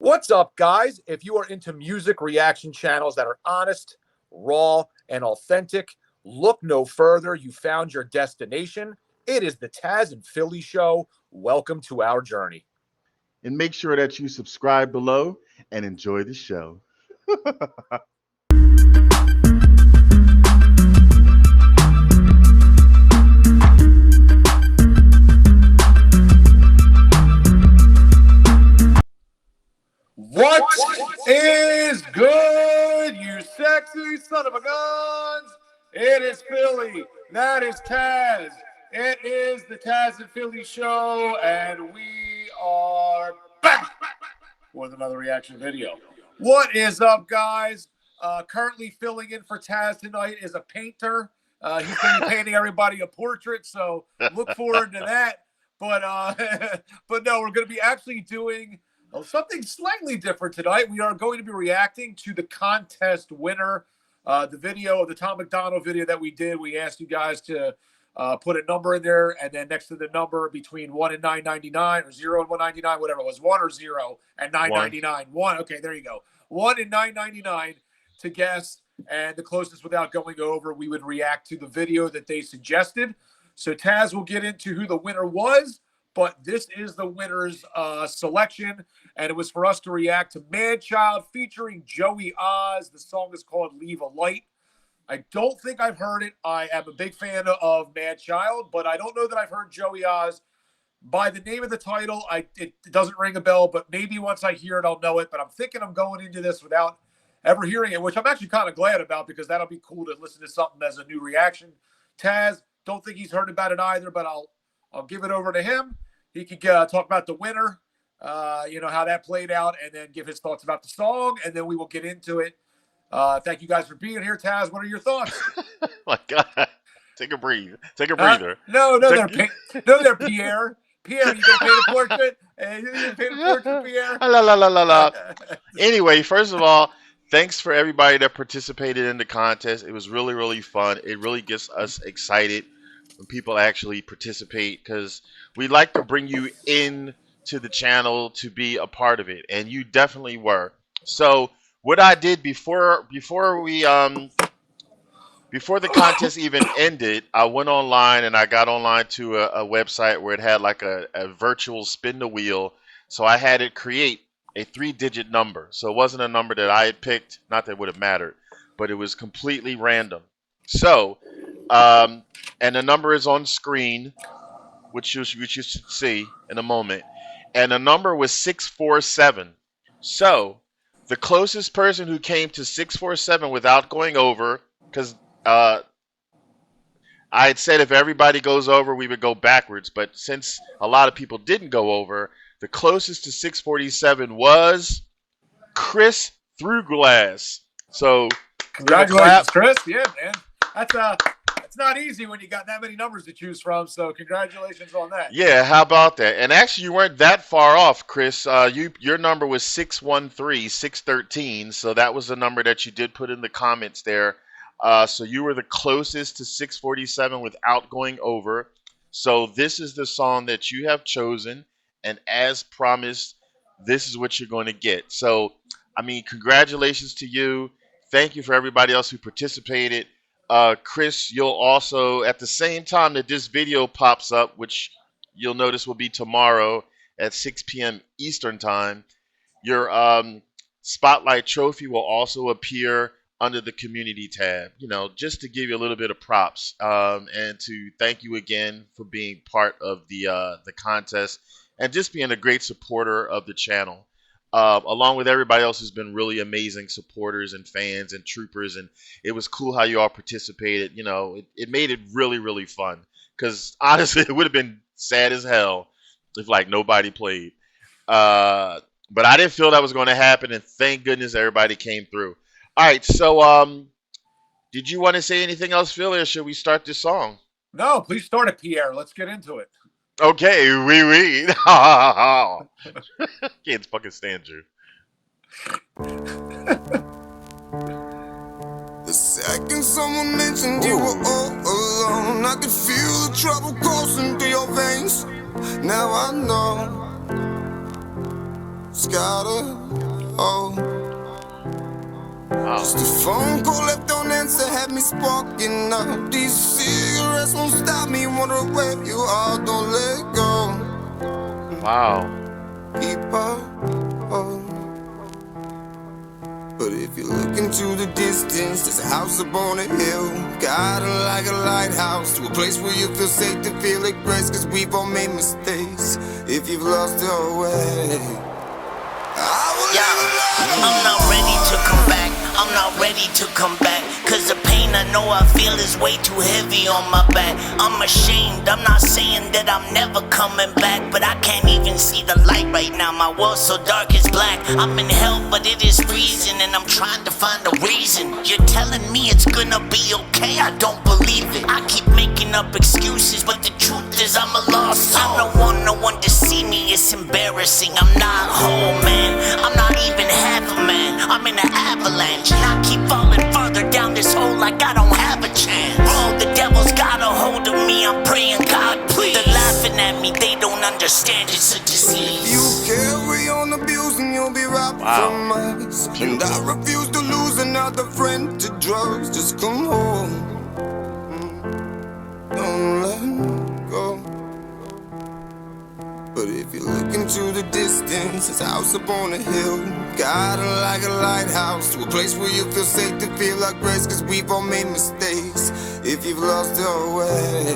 What's up, guys? If you are into music reaction channels that are honest, raw, and authentic, look no further. You found your destination. It is the Taz and Philly Show. Welcome to our journey. And make sure that you subscribe below and enjoy the show. What is good, you sexy son of a guns? It is Philly. That is Taz. It is the Taz and Philly Show, and we are back with another reaction video. What is up, guys? Currently filling in for Taz tonight is a painter. He's going to be painting everybody a portrait, so look forward to that. But but no, we're going to be actually doing something slightly different tonight. We are going to be reacting to the contest winner, the video, the Tom McDonald video that we did. We asked you guys to put a number in there, and then next to the number between 1 and 9.99 or 0 and 1.99, whatever it was, 1 or 0 and 9.99. 1. Okay, there you go. 1 and 9.99 to guess, and the closest without going over, we would react to the video that they suggested. So Taz will get into who the winner was, but this is the winner's selection, and it was for us to react to Madchild featuring Joey Oz. The song is called Leave a Light. I don't think I've heard it. I am a big fan of Madchild, but I don't know that I've heard Joey Oz. By the name of the title, it doesn't ring a bell, but maybe once I hear it, I'll know it. But I'm thinking I'm going into this without ever hearing it, which I'm actually kind of glad about because that'll be cool to listen to something as a new reaction. Taz, don't think he's heard about it either, but I'll give it over to him. He could talk about the winner, how that played out, and then give his thoughts about the song, and then we will get into it. Thank you guys for being here, Taz. What are your thoughts? My God. Take a breather. Take a breather. No, they're Pierre. Pierre, you gonna paint a portrait? You gonna paint a portrait, Pierre? La, la, la, la, la. Anyway, first of all, thanks for everybody that participated in the contest. It was really, really fun. It really gets us excited when people actually participate because we like to bring you in to the channel to be a part of it, and you definitely were. So what I did before the contest even ended, I went online and I got online to a website where it had like a virtual spin the wheel. So I had it create a 3-digit number. So it wasn't a number that I had picked, not that it would have mattered, but it was completely random. So, and the number is on screen, which you should see in a moment. And the number was 647. So the closest person who came to 647 without going over, because I had said if everybody goes over, we would go backwards. But since a lot of people didn't go over, the closest to 647 was Chris Through-Glass. So congratulations, Chris. Yeah, man. That's not easy when you got that many numbers to choose from. So congratulations on that. Yeah, how about that? And actually, you weren't that far off, Chris. Your number was 613, 613. So that was the number that you did put in the comments there. So you were the closest to 647 without going over. So this is the song that you have chosen. And as promised, this is what you're going to get. So, I mean, congratulations to you. Thank you for everybody else who participated. Chris, you'll also, at the same time that this video pops up, which you'll notice will be tomorrow at 6 p.m. Eastern Time, your Spotlight Trophy will also appear under the community tab, just to give you a little bit of props and to thank you again for being part of the contest and just being a great supporter of the channel. Along with everybody else who's been really amazing supporters and fans and troopers, and it was cool how you all participated. It made it really, really fun because honestly, it would have been sad as hell if like nobody played. But I didn't feel that was going to happen, and thank goodness everybody came through. All right, so did you want to say anything else, Phil, or should we start this song? No, please start it, Pierre. Let's get into it. Okay, we. Can't fucking stand you. The second someone mentioned you were all alone, I could feel the trouble coursing through your veins. Now I know Scatter, oh. Wow. Just a phone call left on answer had me sparking up. These cigarettes won't stop me. Wonder where you are, don't let go. Wow. Keep up, oh. But if you look into the distance, there's a house up on a hill, guiding like a lighthouse to a place where you feel safe to feel at rest. Cause we've all made mistakes. If you've lost your way, I'm not ready to come back. I'm not ready to come back. Cause the pain I know I feel is way too heavy on my back. I'm ashamed, I'm not saying that I'm never coming back, but I can't even see the light right now. My world's so dark it's black. I'm in hell but it is freezing, and I'm trying to find a reason. You're telling me it's gonna be okay, I don't believe it. I keep making up excuses, but the truth is I'm a lost soul. I don't want no one to see me, it's embarrassing. I'm not whole, man, I'm not even half a man. I'm in an avalanche, and I keep falling further down this hole like I don't have a chance. Oh, the devil's got a hold of me, I'm praying God please. They're laughing at me, they don't understand it's a disease. you carry on abusing, you'll be robbed from us. And I refuse to lose another friend to drugs. Just come home, don't let go. But if you look into the distance, it's a house up on a hill, guiding like a lighthouse to a place where you feel safe to feel like rest. Cause we've all made mistakes. If you've lost your way,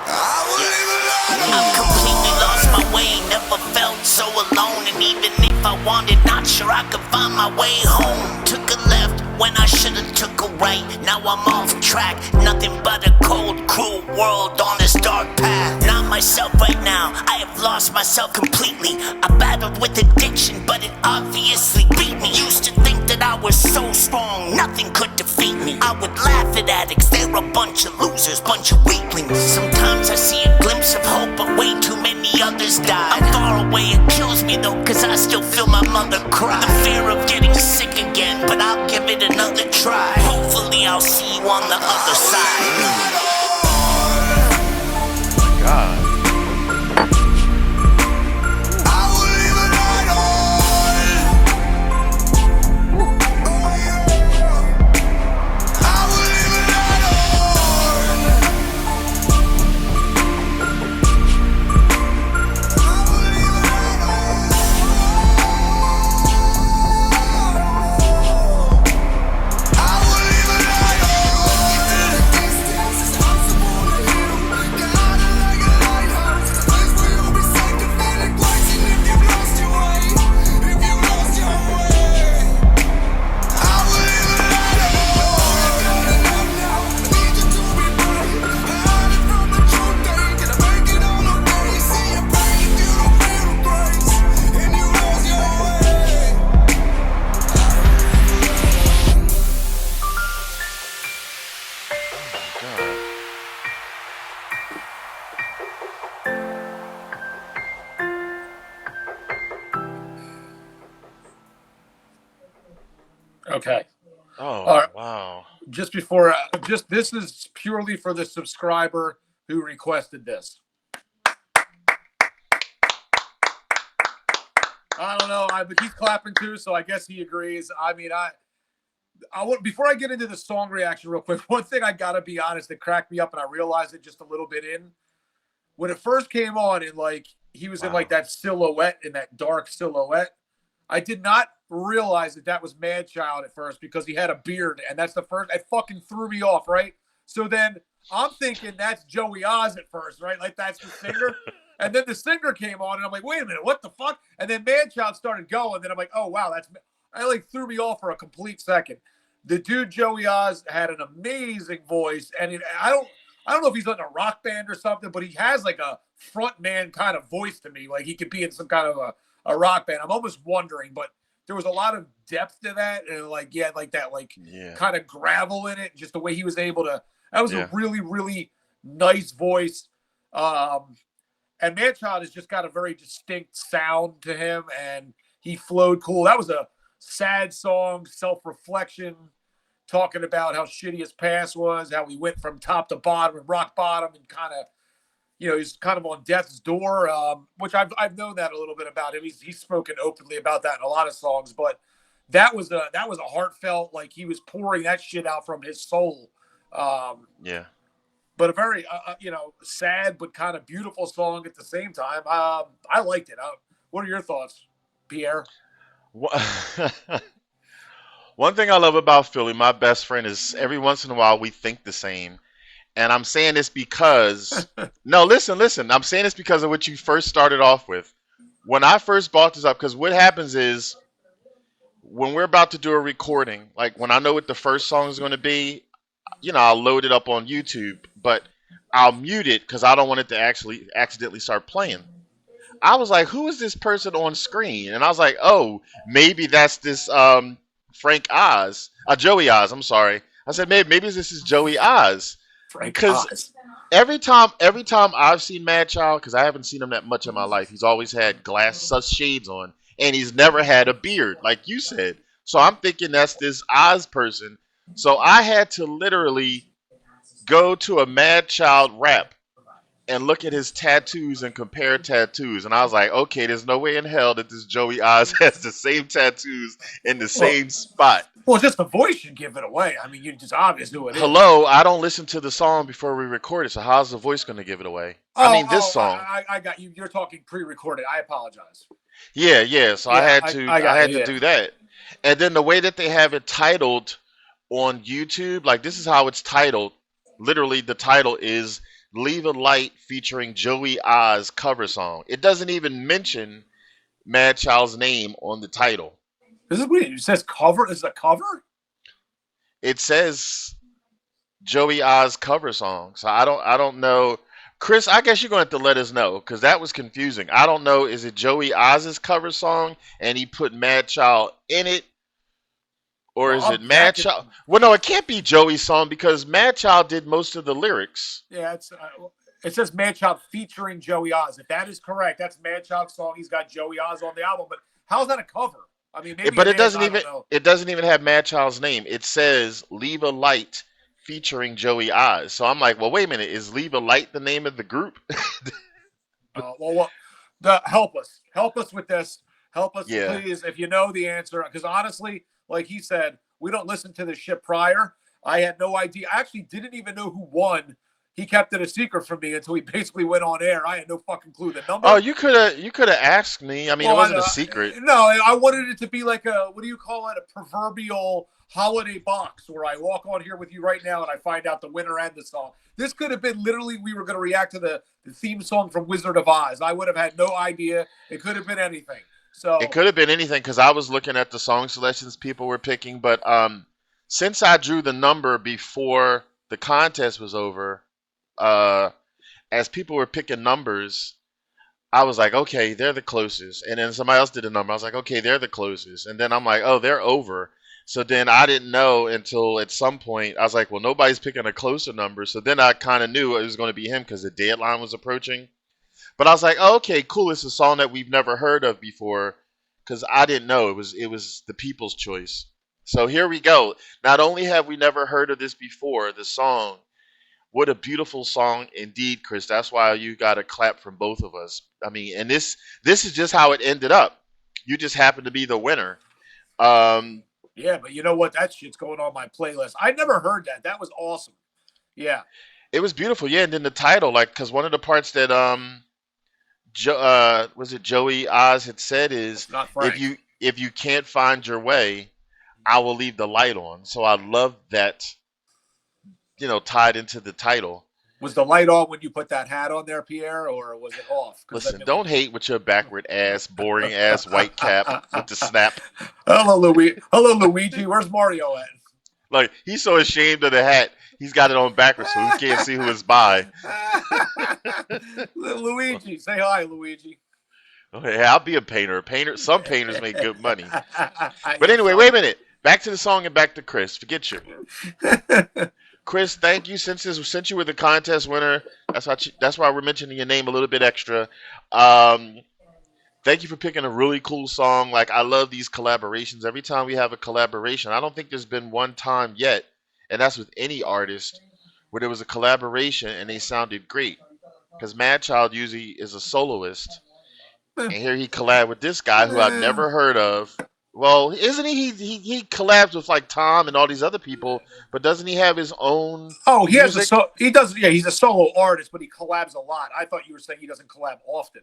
I will live alone. I've completely lost my way, never felt so alone. And even if I wanted, not sure I could find my way home. Took a left when I should've took a right. Now I'm off track, nothing but a cold, cruel world on this dark path. Not myself right now, I have lost myself completely. I battled with addiction, but it obviously beat me. Used to think that I was so strong, nothing could defeat me. I would laugh at addicts, they're a bunch of losers, bunch of weaklings. Sometimes I see a glimpse of hope, but way too many others died. I'm far away, it kills me though, cause I still feel my mother cry. The fear of getting sick again, but I'll give it another try. Hopefully I'll see you on the other side. God. Okay. Oh, All right. wow. Just before, this is purely for the subscriber who requested this. I don't know, but he's clapping too, so I guess he agrees. I mean, I want, before I get into the song reaction real quick, one thing I gotta be honest that cracked me up, and I realized it just a little bit in when it first came on, and like he was in like that silhouette, in that dark silhouette. I did not realize that was Madchild at first because he had a beard, and that's the first. It fucking threw me off, right? So then I'm thinking that's Joey Oz at first, right? Like that's the singer. And then the singer came on, and I'm like, wait a minute, what the fuck? And then Madchild started going, and then I'm like, oh wow, I like threw me off for a complete second. The dude Joey Oz had an amazing voice, and I don't know if he's in a rock band or something, but he has like a front man kind of voice to me, like he could be in some kind of a rock band. I'm almost wondering, but there was a lot of depth to that, and like kind of gravel in it, just the way he was able to. That was a really, really nice voice. And Madchild has just got a very distinct sound to him, and he flowed cool. That was a sad song, self-reflection, talking about how shitty his past was, how he went from top to bottom and rock bottom, and kind of, he's kind of on death's door, which I've known that a little bit about him. He's spoken openly about that in a lot of songs, but that was a heartfelt, like he was pouring that shit out from his soul. Yeah. But a very sad but kind of beautiful song at the same time. I liked it. What are your thoughts, Pierre? One thing I love about Philly, my best friend, is every once in a while we think the same. And I'm saying this because no, listen. I'm saying this because of what you first started off with. When I first brought this up, because what happens is when we're about to do a recording, like when I know what the first song is going to be, I'll load it up on YouTube, but I'll mute it because I don't want it to actually accidentally start playing. I was like, who is this person on screen? And I was like, oh, maybe that's this Joey Oz. I'm sorry. I said maybe this is Joey Oz. Because every time I've seen Madchild, because I haven't seen him that much in my life, he's always had such shades on, and he's never had a beard, like you said. So I'm thinking that's this Oz person. So I had to literally go to a Madchild rap and look at his tattoos and compare tattoos. And I was like, okay, there's no way in hell that this Joey Oz has the same tattoos in the same spot. Well, just the voice should give it away. I mean, you just obvious who it is. Hello, I don't listen to the song before we record it, so how's the voice going to give it away? This song. I got you. You're talking pre-recorded. I apologize. Yeah. So I had to do that. And then the way that they have it titled on YouTube, like this is how it's titled. Literally, the title is "Leave a Light" featuring Joey Oz cover song. It doesn't even mention Madchild's name on the title. This is weird. It says cover. Is it a cover? It says Joey Oz cover song. So I don't know. Chris, I guess you're going to have to let us know because that was confusing. I don't know. Is it Joey Oz's cover song and he put Madchild in it? Or is it Madchild? Well, no, it can't be Joey's song because Madchild did most of the lyrics. Yeah, it says Madchild featuring Joey Oz. If that is correct, that's Madchild's song. He's got Joey Oz on the album. But how's that a cover? I mean, maybe but it doesn't even have Madchild's name. It says "Leave a Light" featuring Joey Oz. So I'm like, well, wait a minute. Is "Leave a Light" the name of the group? Help us with this. Help us, please, if you know the answer. Because honestly, like he said, we don't listen to this shit prior. I had no idea. I actually didn't even know who won. He kept it a secret from me until he basically went on air. I had no fucking clue the number. Oh, you could have asked me. I mean, it wasn't a secret. No, I wanted it to be like what do you call it? A proverbial holiday box where I walk on here with you right now and I find out the winner and the song. This could have been literally we were going to react to the theme song from Wizard of Oz. I would have had no idea. It could have been anything. So it could have been anything because I was looking at the song selections people were picking. But since I drew the number before the contest was over, as people were picking numbers, I was like, okay, they're the closest. And then somebody else did a number. I was like, okay, they're the closest. And then I'm like, oh, they're over. So then I didn't know until at some point I was like, well, nobody's picking a closer number. So then I kind of knew it was going to be him because the deadline was approaching. But I was like, oh, okay, cool. It's a song that we've never heard of before because I didn't know it was the people's choice. So here we go. Not only have we never heard of this before, the song. What a beautiful song indeed, Chris. That's why you got a clap from both of us. I mean, and this is just how it ended up. You just happened to be the winner. Yeah, but you know what? That shit's going on my playlist. I never heard that. That was awesome. Yeah. It was beautiful. Yeah, and then the title, like, because one of the parts that was it Joey Oz had said is if you can't find your way, I will leave the light on. So I love that. Tied into the title. Was the light on when you put that hat on there, Pierre, or was it off? Listen, don't hate with your backward ass, boring ass white cap with the snap. Hello, Luigi. Where's Mario at? Like, he's so ashamed of the hat, he's got it on backwards so he can't see who is by. Luigi, say hi, Luigi. Okay, I'll be a painter. Some painters make good money. But anyway, wait a minute. Back to the song and back to Chris. Forget you. Chris, thank you. Since you were the contest winner, that's why we're mentioning your name a little bit extra. Thank you for picking a really cool song. Like, I love these collaborations. Every time we have a collaboration, I don't think there's been one time yet, and that's with any artist, where there was a collaboration and they sounded great. because Madchild usually is a soloist, Eh, and here he collabed with this guy who I've eh. never heard of. Well, isn't he? He collabs with like Tom and all these other people, but doesn't he have his own Oh, he has music? he does. Yeah, he's a solo artist, but he collabs a lot. I thought you were saying he doesn't collab often.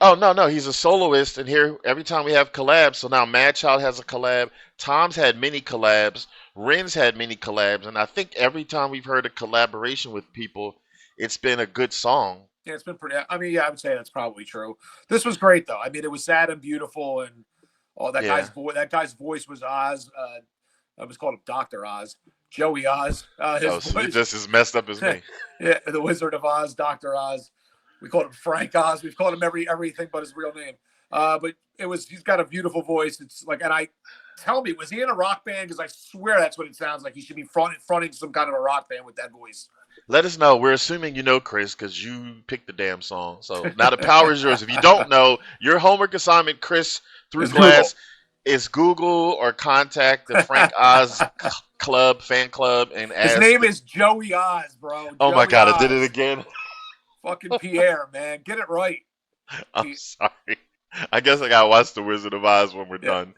Oh no, he's a soloist, and here every time we have collabs. So now Madchild has a collab. Tom's had many collabs. Ren's had many collabs, and I think every time we've heard a collaboration with people, it's been a good song. Yeah, it's been pretty. I mean, yeah, I would say that's probably true. This was great though. I mean, it was sad and beautiful, and that Yeah. guy's voice. That guy's voice was Oz. I was called him Doctor Oz, Joey Oz. His Oh, so you're voice, just as messed up as me. yeah, the Wizard of Oz, Doctor Oz. We called him Frank Oz. We've called him everything but his real name. But he's got a beautiful voice. It's like, and tell me, was he in a rock band? Because I swear that's what it sounds like. He should be fronting some kind of a rock band with that voice. Let us know. We're assuming you know, Chris, because you picked the damn song. So now the power is yours. If you don't know, your homework assignment, Chris, through It's glass, is Google or contact the Frank Oz Club fan club and ask. His name is Joey Oz, bro. Oh my Joey God, Oz. I did it again. Fucking Pierre, man. Get it right. I'm sorry. I guess I gotta watch The Wizard of Oz when we're done.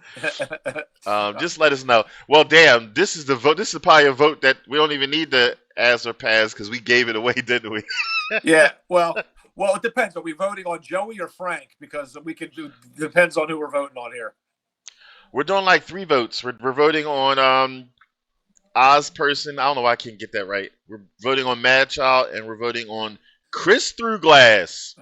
Just let us know. Well, damn, this is the vote. This is probably a vote that we don't even need to ask or pass because we gave it away, didn't we? Yeah. Well, it depends. Are we voting on Joey or Frank? Because we can do. Depends on who we're voting on here. We're doing like 3 votes. We're voting on Oz person. I don't know why I can't get that right. We're voting on Madchild and we're voting on Chris Through Glass.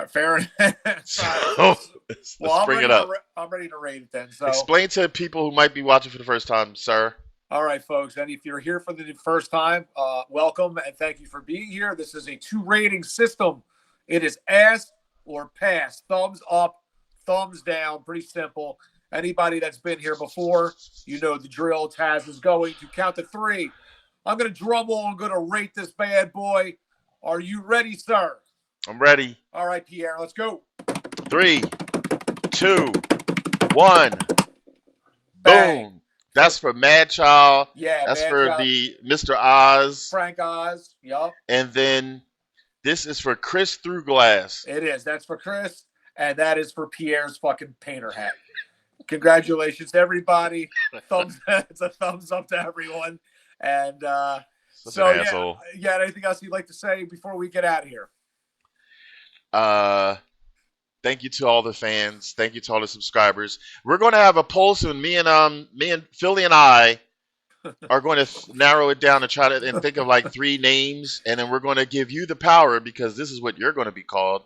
Fair enough. So, let's bring it up. I'm ready to rate it then. So Explain to people who might be watching for the first time, sir. all right, folks. And if you're here for the first time, welcome and thank you for being here. This is a 2 rating system. It is ass or pass. Thumbs up, thumbs down. Pretty simple. Anybody that's been here before, you know the drill. Tazzz is going to count to 3. I'm going to drum roll. I'm going to rate this bad boy. Are you ready, sir? I'm ready. All right, Pierre, let's go. 3, 2, 1. Bang. Boom. That's for Madchild. Yeah, That's Madchild. for the Mr. Oz. Frank Oz. Yup. And then this is for Chris Through Glass. It is. That's for Chris, and that is for Pierre's fucking painter hat. Congratulations to everybody. It's a thumbs up to everyone. And Such so an asshole. yeah. Anything else you'd like to say before we get out of here? Thank you to all the fans. Thank you to all the subscribers. We're going to have a poll soon. Me and Philly and I are going to narrow it down and try to and think of like 3 names, and then we're going to give you the power because this is what you're going to be called.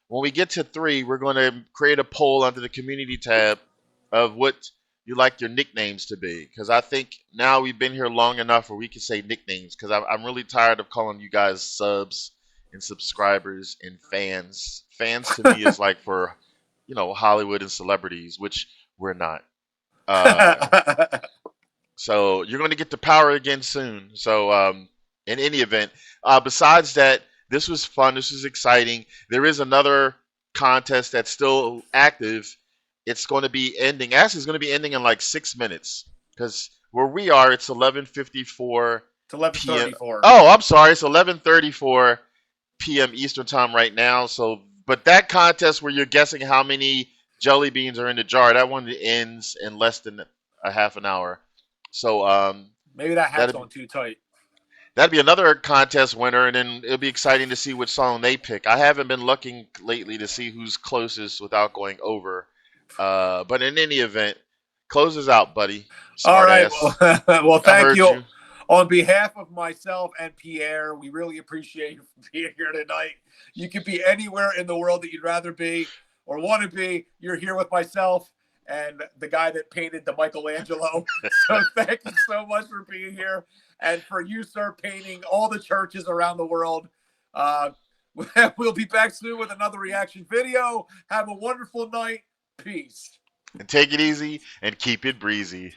When we get to 3, we're going to create a poll under the community tab of what you like your nicknames to be. Because I think now we've been here long enough where we can say nicknames. Because I'm really tired of calling you guys subs and subscribers and fans. Fans to me is like for, Hollywood and celebrities, which we're not. So you're going to get the power again soon. So in any event, besides that, this was fun. This was exciting. There is another contest that's still active. It's going to be ending. Actually, it's going to be ending in like 6 minutes because where we are, it's 11:54. It's 11:34. Oh, I'm sorry. It's 11:34 p.m. Eastern time right now. So, but that contest where you're guessing how many jelly beans are in the jar, that one ends in less than a half an hour. So, maybe that hat's on too tight. That'd be another contest winner, and then it'll be exciting to see which song they pick. I haven't been looking lately to see who's closest without going over. But in any event, close us out, buddy. All right. Well, thank you. you. On behalf of myself and Pierre, we really appreciate you being here tonight. You could be anywhere in the world that you'd rather be or want to be. You're here with myself and the guy that painted the Michelangelo. So thank you so much for being here. And for you, sir, painting all the churches around the world. We'll be back soon with another reaction video. Have a wonderful night. Peace. And take it easy and keep it breezy.